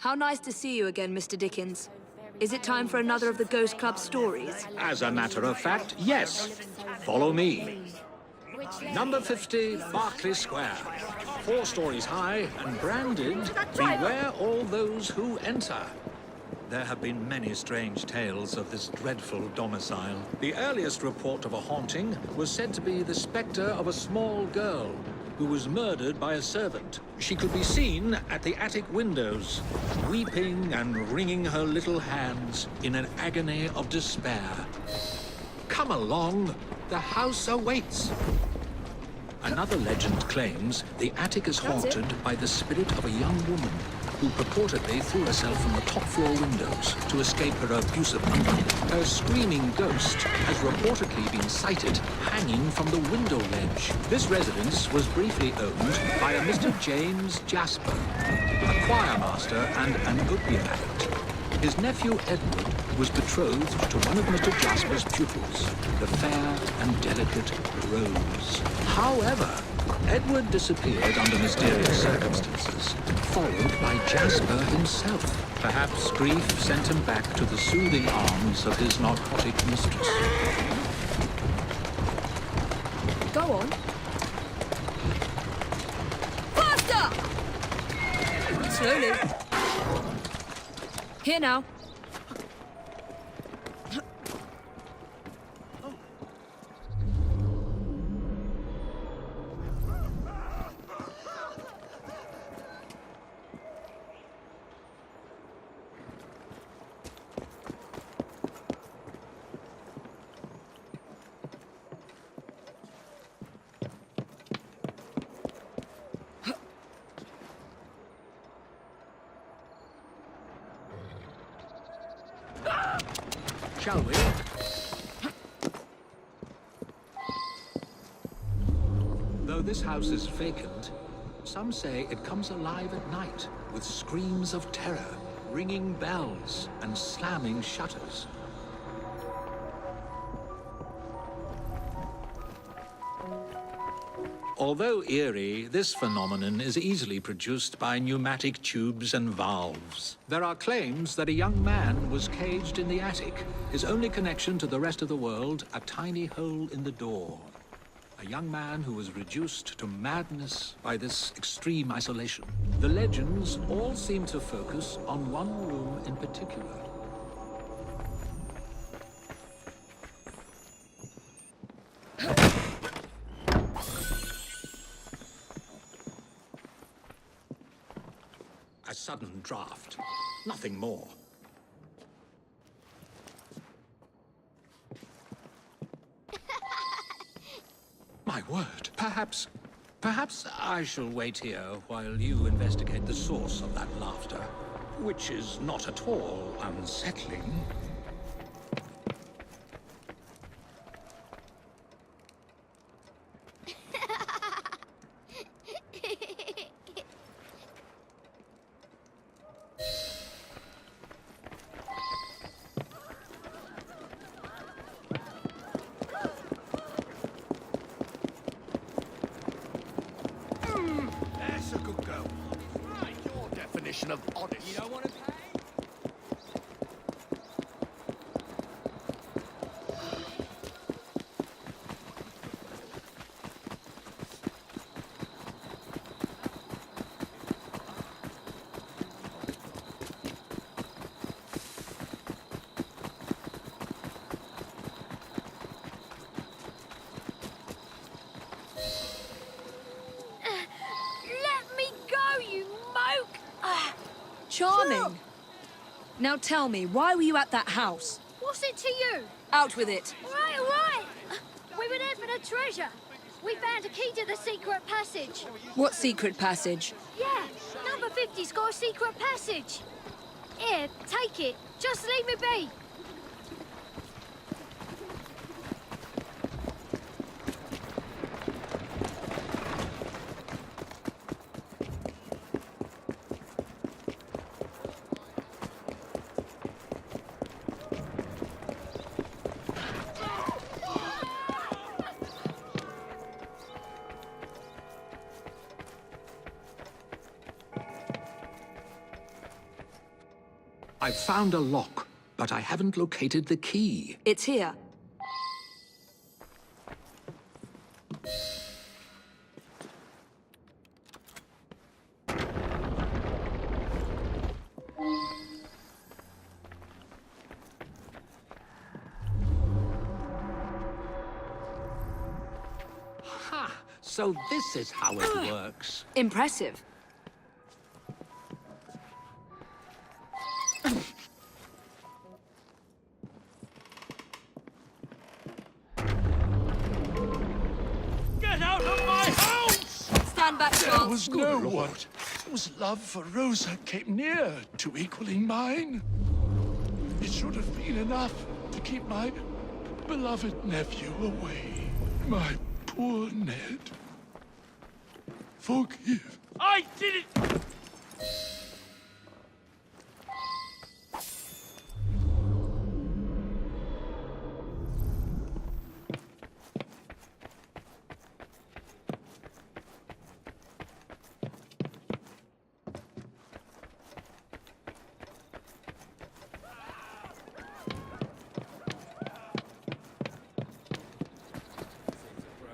How nice to see you again, Mr. Dickens. Is it time for another of the Ghost Club stories? As a matter of fact, yes. Follow me. Number 50, Berkeley Square. 4 stories high and branded, "Beware all those who enter." There have been many strange tales of this dreadful domicile. The earliest report of a haunting was said to be the spectre of a small girl who was murdered by a servant. She could be seen at the attic windows, weeping and wringing her little hands in an agony of despair. Come along, the house awaits. Another legend claims the attic is haunted by the spirit of a young woman who purportedly threw herself from the top floor windows to escape her abusive uncle. Her screaming ghost has reportedly been sighted hanging from the window ledge. This residence was briefly owned by a Mr. James Jasper, a choir master and an opium addict. His nephew Edward was betrothed to one of Mr. Jasper's pupils, the fair and delicate Rose. However, Edward disappeared under mysterious circumstances, followed by Jasper himself. Perhaps grief sent him back to the soothing arms of his narcotic mistress. Go on. Faster! Slowly. Here now. Shall we? Though this house is vacant, some say it comes alive at night with screams of terror, ringing bells, and slamming shutters. Although eerie, this phenomenon is easily produced by pneumatic tubes and valves. There are claims that a young man was caged in the attic, his only connection to the rest of the world a tiny hole in the door. A young man who was reduced to madness by this extreme isolation. The legends all seem to focus on one room in particular. A sudden draft. Nothing more. My word. Perhaps I shall wait here while you investigate the source of that laughter, which is not at all unsettling. Of honest. You don't want to pay? Let me go, you moke! Charming. Sure. Now tell me, why were you at that house? What's it to you? Out with it. All right. We were there for the treasure. We found a key to the secret passage. What secret passage? Yeah, number 50's got a secret passage. Here, take it. Just leave me be. I've found a lock, but I haven't located the key. It's here. Ha! So this is how it works. Impressive. Get out of my house! Stand back, There Charles. was no one whose love for Rosa came near to equaling mine. It should have been enough to keep my beloved nephew away. My poor Ned. Forgive. I did it!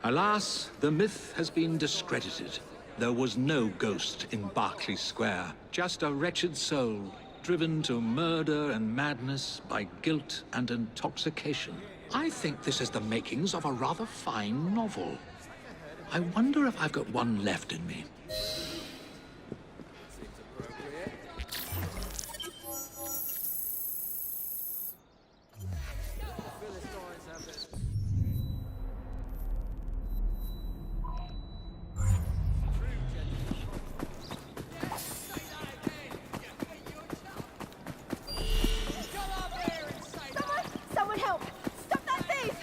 Alas, the myth has been discredited. There was no ghost in Berkeley Square, just a wretched soul, driven to murder and madness by guilt and intoxication. I think this is the makings of a rather fine novel. I wonder if I've got one left in me. Someone help! Stop that thief!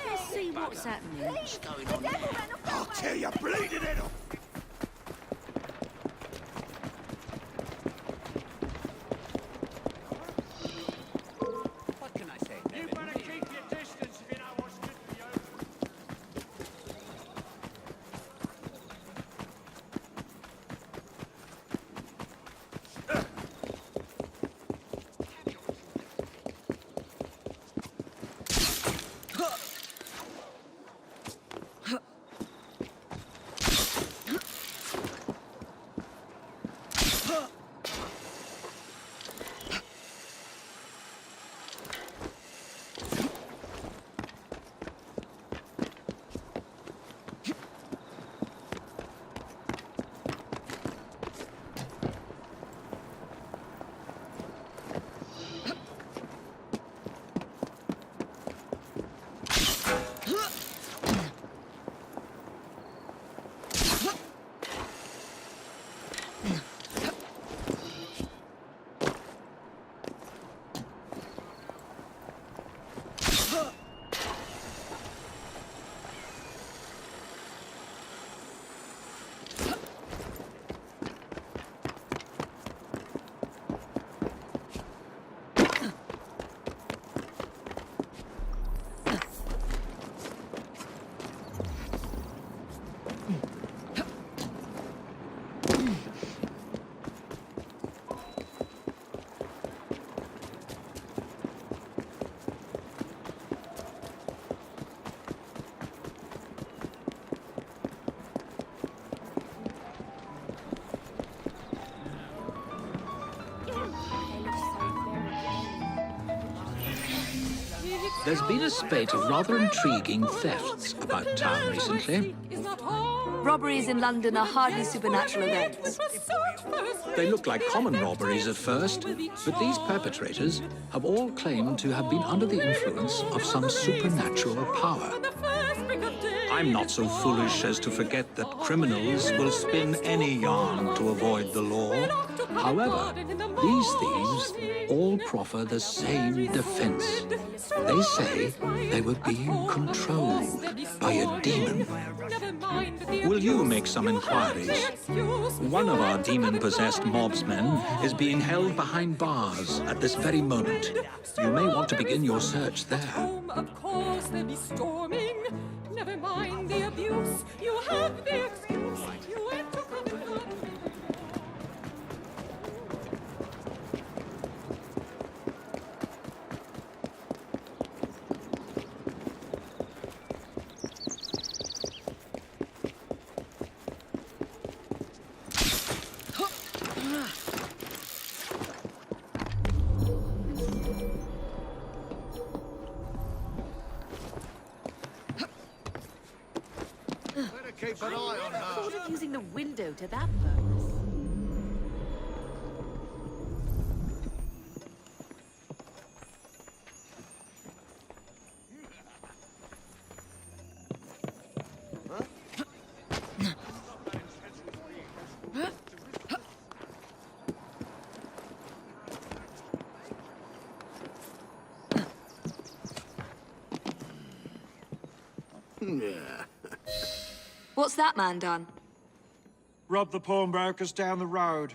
Let's see what's happening. Please! The devil ran off that way! Tear your bleeding head off! What can I say? You better keep your distance if you know what's good for you. There's been a spate of rather intriguing thefts about town recently. Robberies in London are hardly supernatural events. They look like common robberies at first, but these perpetrators have all claimed to have been under the influence of some supernatural power. I'm not so foolish as to forget that criminals will spin any yarn to avoid the law. However, these thieves all proffer the same defense. They say they were being controlled by a demon. Will you make some inquiries? One of our demon-possessed mobsmen is being held behind bars at this very moment. You may want to begin your search there. Of course there'll be storming. Never mind the abuse. You have the excuse. You went to come and Keep an eye on I her. thought of using the window to that purpose. What's that man done? Rob the pawnbrokers down the road.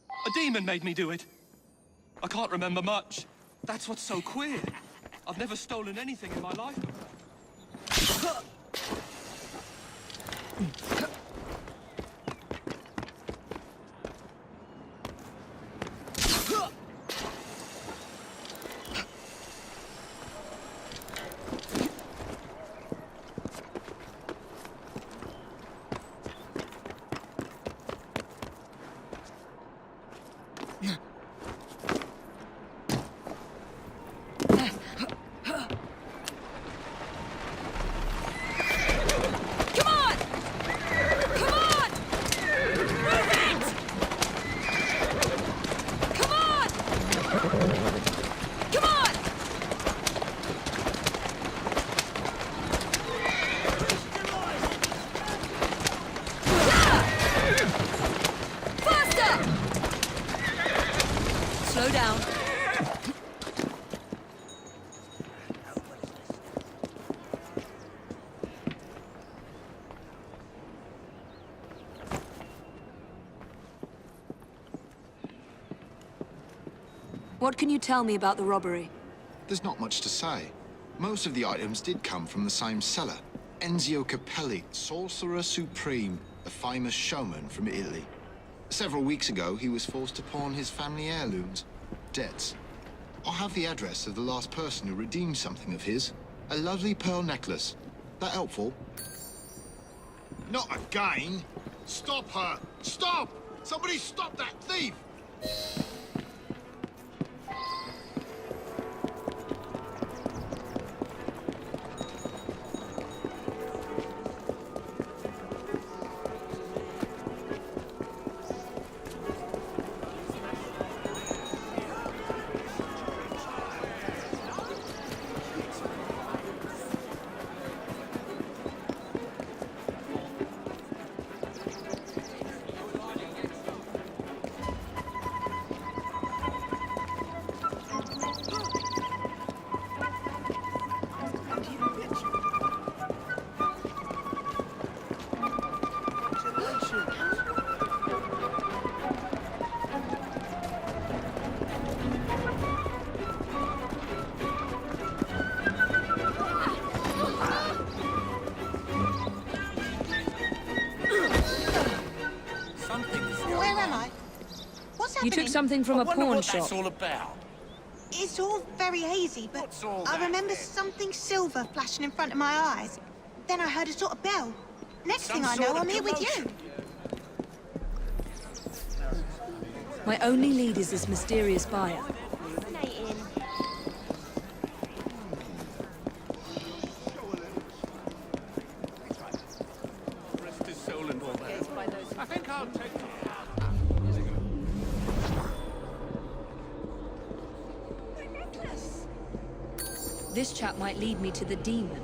A demon made me do it. I can't remember much. That's what's so queer. I've never stolen anything in my life. Slow down. What can you tell me about the robbery? There's not much to say. Most of the items did come from the same seller. Enzio Capelli, Sorcerer Supreme, a famous showman from Italy. Several weeks ago, he was forced to pawn his family heirlooms. Debts. I have the address of the last person who redeemed something of his. A lovely pearl necklace. That helpful? Not again! Stop her! Stop! Somebody stop that thief! You took something from a pawn shop. That's all about. It's all very hazy, but What's all I that remember then? something silver flashing in front of my eyes. Then I heard a sort of bell. Next Some thing I sort know, of I'm here with you. commotion. My only lead is this mysterious buyer. Fascinating. Rest his soul and all that. I think I'll take it. This chap might lead me to the demon.